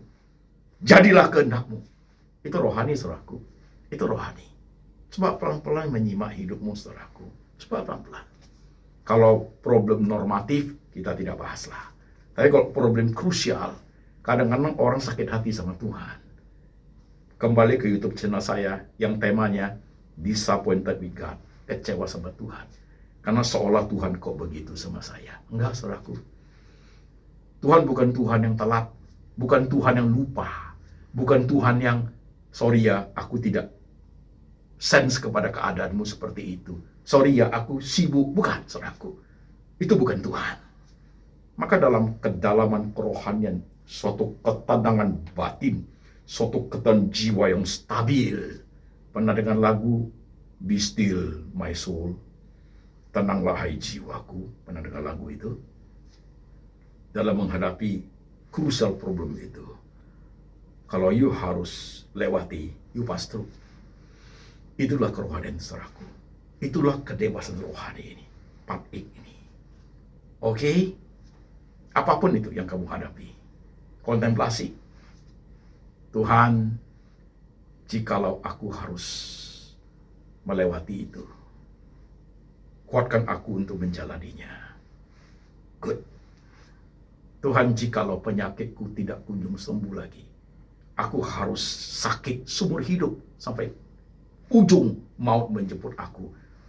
S2: jadilah kehendakmu. Itu rohani, saudaraku. Itu rohani. Coba pelan-pelan menyimak hidupmu, saudaraku. Coba pelan-pelan. Kalau problem normatif, kita tidak bahaslah. Tapi kalau problem krusial, kadang-kadang orang sakit hati sama Tuhan. Kembali ke YouTube channel saya yang temanya Disappointed with God, kecewa sama Tuhan. Karena seolah Tuhan kok begitu sama saya. Enggak, saudaraku. Tuhan bukan Tuhan yang telat, bukan Tuhan yang lupa, bukan Tuhan yang, sorry ya, aku tidak sense kepada keadaanmu seperti itu. Sorry ya, aku sibuk. Bukan, saudaraku. Itu bukan Tuhan. Maka dalam kedalaman kerohanian, suatu ketenangan batin, suatu ketenangan jiwa yang stabil. Pernah dengar lagu Be Still My Soul, tenanglah hai jiwaku? Pernah dengar lagu itu? Dalam menghadapi crucial problem itu, kalau you harus lewati, you pass through. Itulah kerohanian, saudaraku. Itulah kedewasaan rohani ini, part 8 ini. Oke? Apapun itu yang kamu hadapi, kontemplasi. Tuhan, jikalau aku harus melewati itu, kuatkan aku untuk menjalaninya. Good. Tuhan, jikalau penyakitku tidak kunjung sembuh lagi, aku harus sakit seumur hidup sampai ujung maut menjemput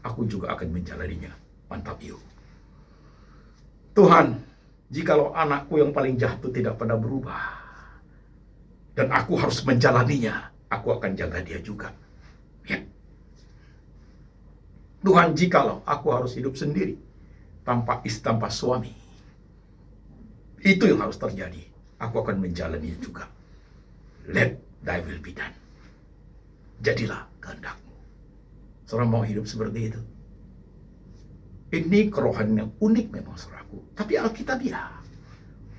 S2: aku juga akan menjalaninya. Mantap yuk. Tuhan, jikalau anakku yang paling jahat itu tidak pernah berubah, dan aku harus menjalaninya, aku akan jaga dia juga. Ya. Tuhan, jikalau aku harus hidup sendiri, tanpa istri, tanpa suami, itu yang harus terjadi. Aku akan menjalaninya juga. Let thy will be done. Jadilah kehendakmu. Saudara mau hidup seperti itu? Ini kerohanian yang unik memang, saudaraku. Tapi alkitabiah.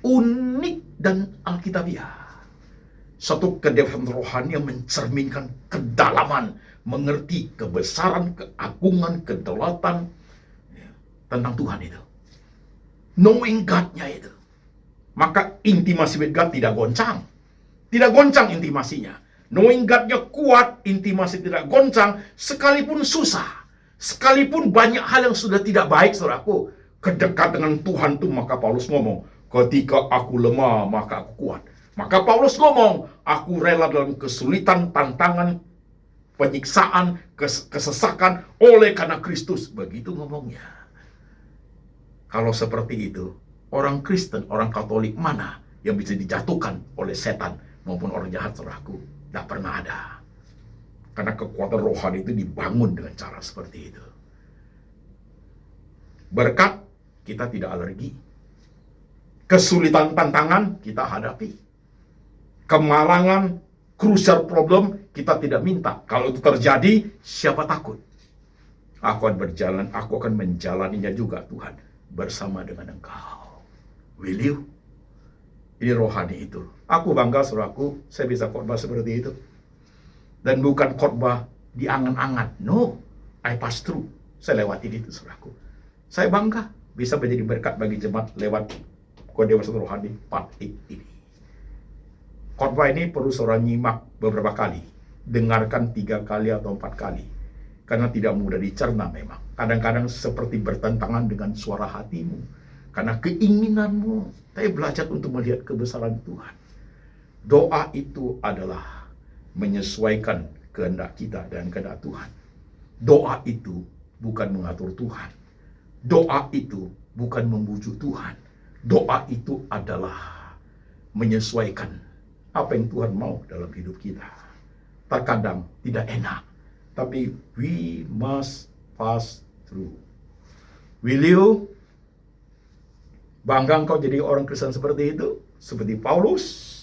S2: Unik dan alkitabiah. Satu kedewasaan rohani yang mencerminkan kedalaman, mengerti kebesaran, keagungan, kedaulatan tentang Tuhan itu. Knowing God-nya itu. Maka intimasi with God tidak goncang. Tidak goncang intimasinya. Knowing God-nya kuat, intimasi tidak goncang, sekalipun susah. Sekalipun banyak hal yang sudah tidak baik, saudaraku. Kedekat dengan Tuhan itu, maka Paulus ngomong, ketika aku lemah, maka aku kuat. Maka Paulus ngomong, aku rela dalam kesulitan, tantangan, penyiksaan, kesesakan oleh karena Kristus. Begitu ngomongnya. Kalau seperti itu, orang Kristen, orang Katolik mana yang bisa dijatuhkan oleh setan maupun orang jahat, saudaraku, tidak pernah ada. Karena kekuatan rohani itu dibangun dengan cara seperti itu. Berkat, kita tidak alergi. Kesulitan, tantangan, kita hadapi. Kemalangan, crucial problem, kita tidak minta. Kalau itu terjadi, siapa takut? Aku akan menjalaninya juga, Tuhan, bersama dengan Engkau. Will you? Ini rohani itu. Aku bangga, saudaraku, saya bisa khotbah seperti itu. Dan bukan khotbah di angan-angan. No, I pass through. Saya lewati itu, saudaraku. Saya bangga bisa menjadi berkat bagi jemaat lewat kedewasan rohani part 8 ini. Khotbah ini perlu saudara nyimak beberapa kali. Dengarkan 3 kali atau 4 kali. Karena tidak mudah dicerna memang. Kadang-kadang seperti bertentangan dengan suara hatimu. Karena keinginanmu. Tapi belajar untuk melihat kebesaran Tuhan. Doa itu adalah menyesuaikan kehendak kita dan kehendak Tuhan. Doa itu bukan mengatur Tuhan. Doa itu bukan membujuk Tuhan. Doa itu adalah menyesuaikan apa yang Tuhan mau dalam hidup kita. Terkadang tidak enak. Tapi we must pass through. Will you? Bangga engkau jadi orang Kristen seperti itu? Seperti Paulus?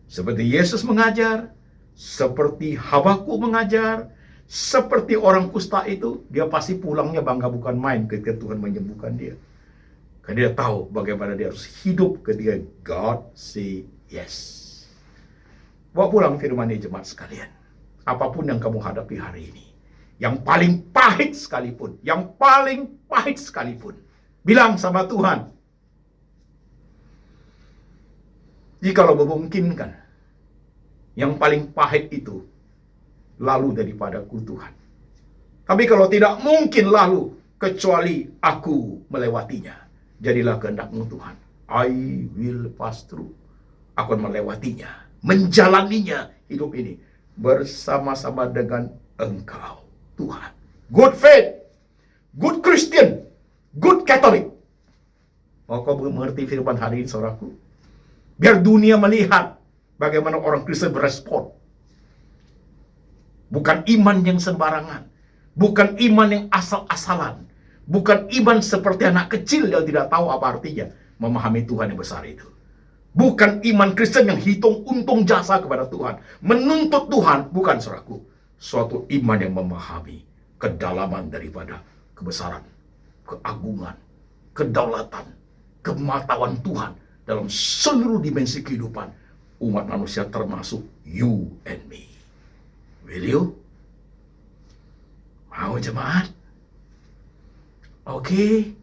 S2: Seperti Yesus mengajar? Seperti Habakuk mengajar? Seperti orang kusta itu? Dia pasti pulangnya bangga bukan main ketika Tuhan menyembuhkan dia. Karena dia tahu bagaimana dia harus hidup ketika God say yes. Bawa pulang firman ini, jemaat sekalian. Apapun yang kamu hadapi hari ini, yang paling pahit sekalipun, bilang sama Tuhan, jikalau memungkinkan, yang paling pahit itu lalu daripadaku Tuhan. Tapi kalau tidak mungkin lalu, kecuali aku melewatinya, jadilah kehendak-Mu Tuhan. I will pass through. Aku akan melewatinya, menjalaninya hidup ini bersama-sama dengan Engkau, Tuhan. Good faith, good Christian, good Catholic. Oh, kau mengerti firman hari ini, saudaraku? Biar dunia melihat bagaimana orang Kristen berespon. Bukan iman yang sembarangan, bukan iman yang asal-asalan, bukan iman seperti anak kecil yang tidak tahu apa artinya memahami Tuhan yang besar itu. Bukan iman Kristen yang hitung untung jasa kepada Tuhan, menuntut Tuhan, bukan, saudaraku. Suatu iman yang memahami kedalaman daripada kebesaran, keagungan, kedaulatan, kematawan Tuhan dalam seluruh dimensi kehidupan umat manusia, termasuk you and me. Will you? Mau, jemaat? Oke.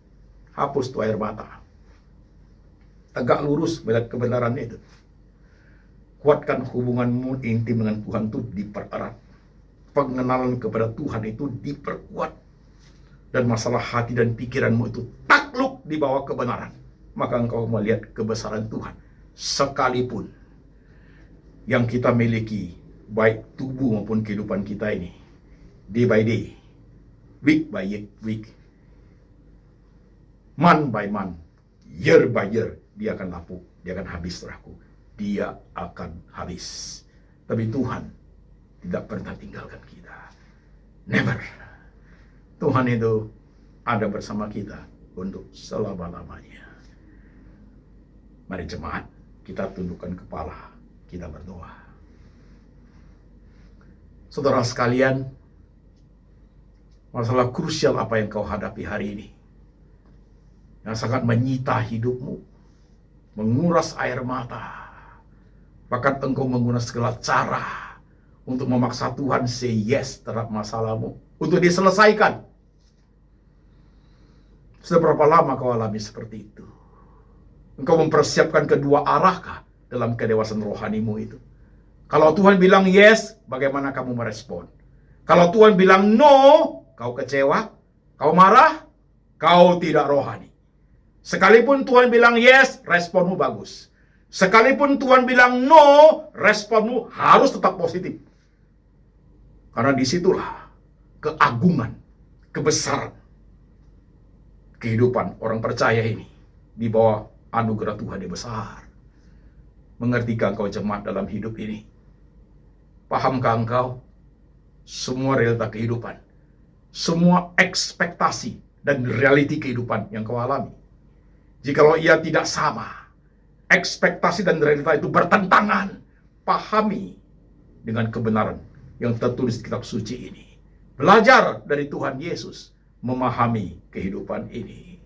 S2: Hapus tuh air mata. Tegak lurus melihat kebenaran itu. Kuatkan hubunganmu intim dengan Tuhan itu dipererat. Pengenalan kepada Tuhan itu diperkuat. Dan masalah hati dan pikiranmu itu takluk di bawah kebenaran. Maka engkau melihat kebesaran Tuhan. Sekalipun yang kita miliki, baik tubuh maupun kehidupan kita ini, day by day, week by week, month by month, year by year, dia akan lapuk, dia akan habis, saudaraku. Dia akan habis. Tapi Tuhan tidak pernah tinggalkan kita. Never. Tuhan itu ada bersama kita untuk selama-lamanya. Mari jemaat, kita tundukkan kepala, kita berdoa. Saudara sekalian, masalah krusial apa yang kau hadapi hari ini, yang sangat menyita hidupmu, menguras air mata, bahkan engkau menggunakan segala cara untuk memaksa Tuhan say yes terhadap masalahmu, untuk diselesaikan. Seberapa lama kau alami seperti itu? Engkau mempersiapkan kedua arahkah dalam kedewasaan rohanimu itu? Kalau Tuhan bilang yes, bagaimana kamu merespon? Kalau Tuhan bilang no, kau kecewa, kau marah, kau tidak rohani. Sekalipun Tuhan bilang yes, responmu bagus. Sekalipun Tuhan bilang no, responmu harus tetap positif. Karena disitulah keagungan, kebesaran kehidupan orang percaya ini di bawah anugerah Tuhan yang besar. Mengertikah engkau jemaat dalam hidup ini? Pahamkah engkau semua realita kehidupan, semua ekspektasi dan realiti kehidupan yang kau alami? Jikalau ia tidak sama, ekspektasi dan realita itu bertentangan, pahami dengan kebenaran yang tertulis di kitab suci ini. Belajar dari Tuhan Yesus memahami kehidupan ini.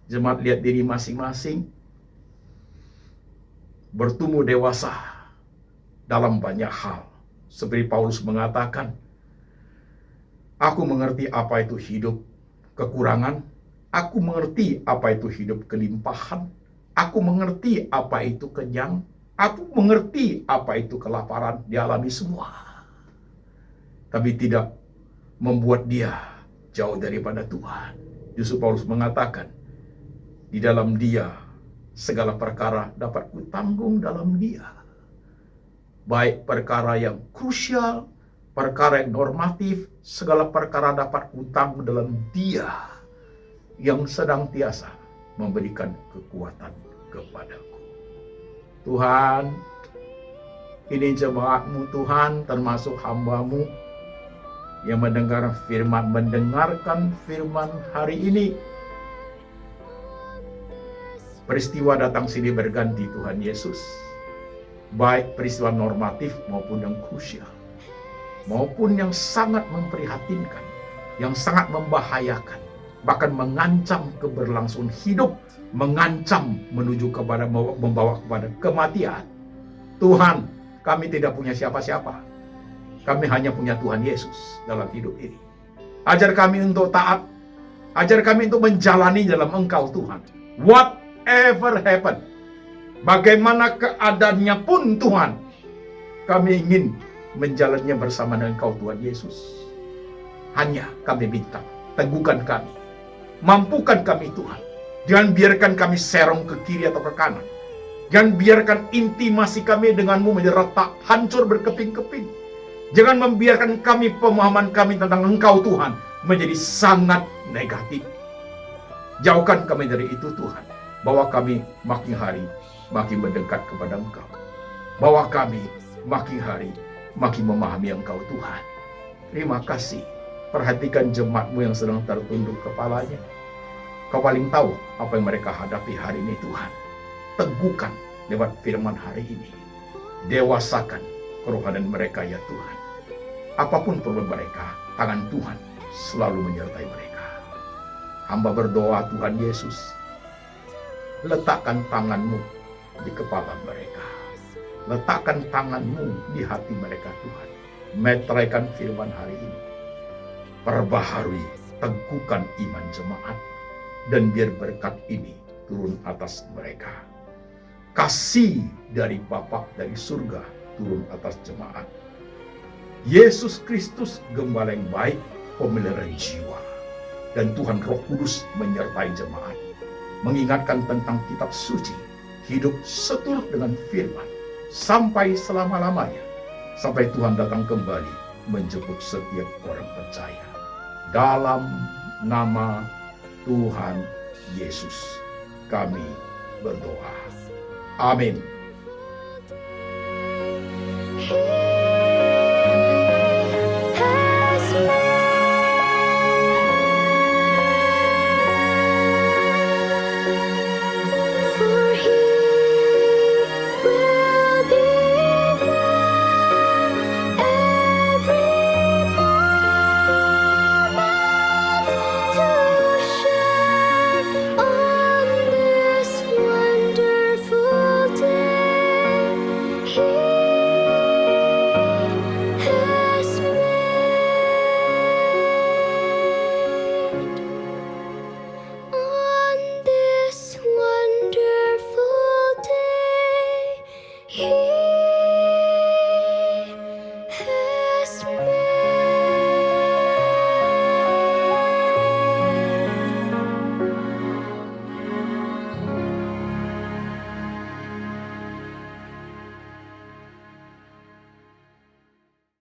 S2: Jemaat, lihat diri masing-masing bertumbuh dewasa dalam banyak hal. Seperti Paulus mengatakan, aku mengerti apa itu hidup kekurangan, aku mengerti apa itu hidup kelimpahan, aku mengerti apa itu kenyang, aku mengerti apa itu kelaparan, dialami semua. Tapi tidak membuat dia jauh daripada Tuhan. Justru Paulus mengatakan, di dalam dia segala perkara dapat kutanggung dalam dia. Baik perkara yang krusial, perkara yang normatif, segala perkara dapat kutanggung dalam dia yang sedang tiasa memberikan kekuatan kepadaku. Tuhan, ini jemaat-Mu Tuhan, termasuk hamba-Mu yang mendengarkan firman hari ini. Peristiwa datang silih berganti Tuhan Yesus, baik peristiwa normatif maupun yang krusial, maupun yang sangat memprihatinkan, yang sangat membahayakan, bahkan mengancam keberlangsungan hidup, mengancam menuju kepada membawa kepada kematian. Tuhan, kami tidak punya siapa-siapa. Kami hanya punya Tuhan Yesus dalam hidup ini. Ajar kami untuk taat, ajar kami untuk menjalani dalam Engkau Tuhan. Whatever happen, bagaimana keadaannya pun Tuhan, kami ingin menjalannya bersama dengan Engkau Tuhan Yesus. Hanya kami minta, teguhkan kami, mampukan kami Tuhan. Jangan biarkan kami serong ke kiri atau ke kanan. Jangan biarkan intimasi kami denganmu menjadi retak, hancur berkeping-keping. Jangan membiarkan kami, pemahaman kami tentang Engkau Tuhan menjadi sangat negatif. Jauhkan kami dari itu Tuhan. Bahwa kami makin hari makin mendekat kepada Engkau. Bahwa kami makin hari makin memahami Engkau Tuhan. Terima kasih. Perhatikan jemaat-Mu yang sedang tertunduk kepalanya. Kau paling tahu apa yang mereka hadapi hari ini Tuhan. Teguhkan lewat firman hari ini. Dewasakan kerohanian mereka ya Tuhan. Apapun problem mereka, tangan Tuhan selalu menyertai mereka. Hamba berdoa Tuhan Yesus, letakkan tangan-Mu di kepala mereka. Letakkan tangan-Mu di hati mereka Tuhan. Meteraikan firman hari ini. Perbaharui, teguhkan iman jemaat. Dan biar berkat ini turun atas mereka. Kasih dari Bapa dari surga turun atas jemaat. Yesus Kristus gembala yang baik, pemelihara jiwa. Dan Tuhan Roh Kudus menyertai jemaat. Mengingatkan tentang kitab suci. Hidup seturut dengan firman. Sampai selama-lamanya. Sampai Tuhan datang kembali menjemput setiap orang percaya. Dalam nama Tuhan Yesus kami berdoa. Amin.